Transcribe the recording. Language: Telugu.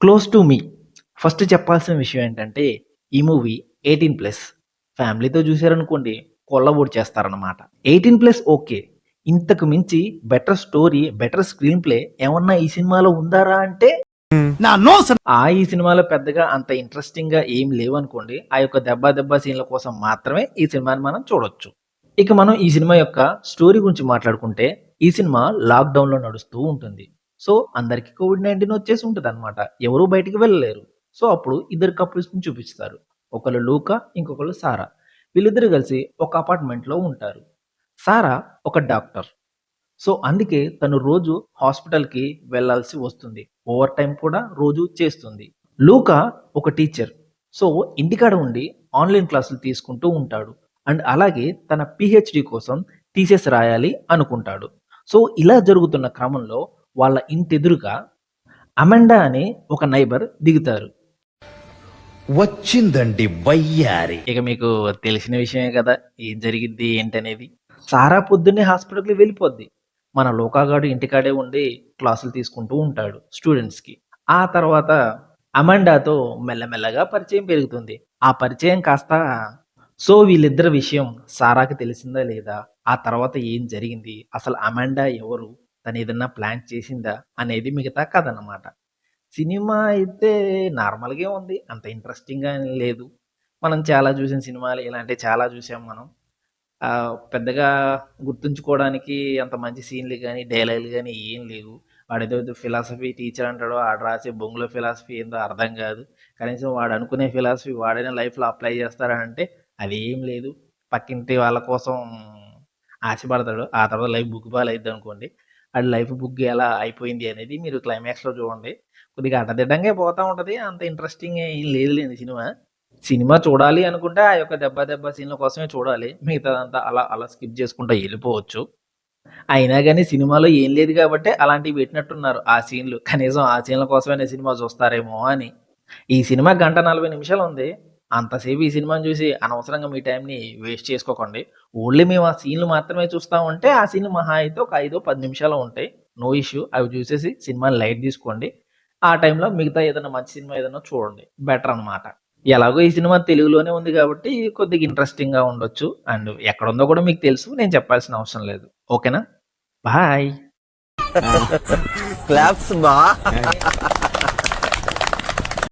Close to me. ఫస్ట్ చెప్పాల్సిన విషయం ఏంటంటే, ఈ మూవీ 18+ ఫ్యామిలీతో చూసారనుకోండి కొల్లబొడి చేస్తారనమాట. 18+ ఓకే. ఇంతకు మించి better story, better screen play ఏమన్నా ఈ సినిమాలో ఉందారా అంటే ఈ సినిమాలో పెద్దగా అంత ఇంట్రెస్టింగ్‌గా ఏమి లేవనుకోండి. ఆ యొక్క దెబ్బ సీన్‌ల కోసం మాత్రమే ఈ సినిమాని మనం చూడొచ్చు. ఇక మనం ఈ సినిమా యొక్క స్టోరీ గురించి మాట్లాడుకుంటే, ఈ సినిమా లాక్‌డౌన్‌లో నడుస్తూ ఉంటుంది. సో, అందరికి కోవిడ్-19 వచ్చేసి ఉంటదనమాట. ఎవరు బయటికి వెళ్ళలేరు. సో, అప్పుడు ఇద్దరు కపుల్స్‌ని చూపిస్తారు. ఒకళ్ళు లూకా, ఇంకొకళ్ళు సారా. వీళ్ళిద్దరూ కలిసి ఒక అపార్ట్‌మెంట్‌లో ఉంటారు. సారా ఒక డాక్టర్. సో, అందుకే తను రోజు హాస్పిటల్‌కి వెళ్ళాల్సి వస్తుంది. ఓవర్ టైమ్ కూడా రోజు చేస్తుంది. లూకా ఒక టీచర్. సో, ఇంటికాడ ఉండి ఆన్‌లైన్ క్లాసులు తీసుకుంటూ ఉంటాడు. అండ్ అలాగే తన పీహెచ్‌డీ కోసం థీసిస్ రాయాలి అనుకుంటాడు. సో, ఇలా జరుగుతున్న క్రమంలో వాళ్ళ ఇంటెదురుగా అమెండా అనే ఒక నైబర్ దిగుతారు. వచ్చిందండి వయ్యారి. ఇక మీకు తెలిసిన విషయమే కదా! ఏం జరిగిద్ది ఏంటనేది. సారా పొద్దున్నే హాస్పిటల్‌కి వెళ్ళిపోద్ది. మన లోకాగాడు ఇంటికాడే ఉండి క్లాసులు తీసుకుంటూ ఉంటాడు స్టూడెంట్స్‌కి. ఆ తర్వాత అమాండాతో మెల్లమెల్లగా పరిచయం పెరుగుతుంది. ఆ పరిచయం కాస్త సో, వీళ్ళిద్దరి విషయం సారాకి తెలిసిందా లేదా? ఆ తర్వాత ఏం జరిగింది? అసలు అమాండా ఎవరు? తనేదన్నా ప్లాన్ చేసిందా? అనేది మిగతా కథనమాట. సినిమా అయితే నార్మల్‌గే ఉంది. అంత ఇంట్రెస్టింగ్‌గా ఏం లేదు. మనం చాలా చూసిన సినిమాలు ఇలాంటివి చాలా చూసాం మనం. పెద్దగా గుర్తుంచుకోవడానికి అంత మంచి సీన్‌లు గాని, డైలాగులు గాని ఏం లేవు. వాడేదో ఫిలాసఫీ టీచర్ అంటాడు. ఆడు రాసే బొంగులో ఫిలాసఫీ ఏందో అర్థం కాదు. కనీసం వాడు అనుకునే ఫిలాసఫీ వాడైనా లైఫ్‌లో అప్లై చేస్తాడా అంటే అదేం లేదు. పక్కింటి వాళ్ళ కోసం ఆశపడతాడు. ఆ తర్వాత లైఫ్ బుగ్గిపాలైద్దనుకోండి. ఆడి లైఫ్ బుగ్గి ఎలా అయిపోయింది అనేది మీరు క్లైమాక్స్‌లో చూడండి. కొద్దిగా అడ్డదిడ్డంగా పోతా ఉంటది. అంత ఇంట్రెస్టింగ్ ఏం లేదులెండి సినిమా. సినిమా చూడాలి అనుకుంటే ఆ యొక్క దెబ్బ సీన్‌ల కోసమే చూడాలి. మిగతాదంతా అలా అలా స్కిప్ చేసుకుంటా ఎళ్ళిపోవచ్చు. అయినా గాని సినిమాలో ఏం లేదు గాబట్టే అలాంటివి పెట్టినట్టున్నారు ఆ సీన్‌లు. కనీసం ఆ సీన్‌ల కోసమైనా సినిమా చూస్తారేమో అని. ఈ సినిమా గంట 40 నిమిషాలుంది. అంతసేపు ఈ సినిమాని చూసి అనవసరంగా మీ టైంని వేస్ట్ చేసుకోకండి. ఓన్లీ మేము ఆ సీన్‌లు మాత్రమే చూస్తా ఉంటే, ఆ సీన్‌లు మహా అయితే ఒక 5, 10 నిమిషాలో ఉంటాయి. No issue. అవి చూసేసి సినిమాని లైట్ తీసుకోండి. ఆ టైంలో మిగతా ఏదైనా మంచి సినిమా ఏదన్నా చూడండి. బెటర్ అనమాట. ఎలాగో ఈ సినిమా తెలుగులోనే ఉంది కాబట్టి కొద్దిగా ఇంట్రెస్టింగ్‌గా ఉండొచ్చు. అండ్ ఎక్కడుందో కూడా మీకు తెలుసు. నేను చెప్పాల్సిన అవసరం లేదు. ఓకేనా? బాయ్. క్లాప్స్ బా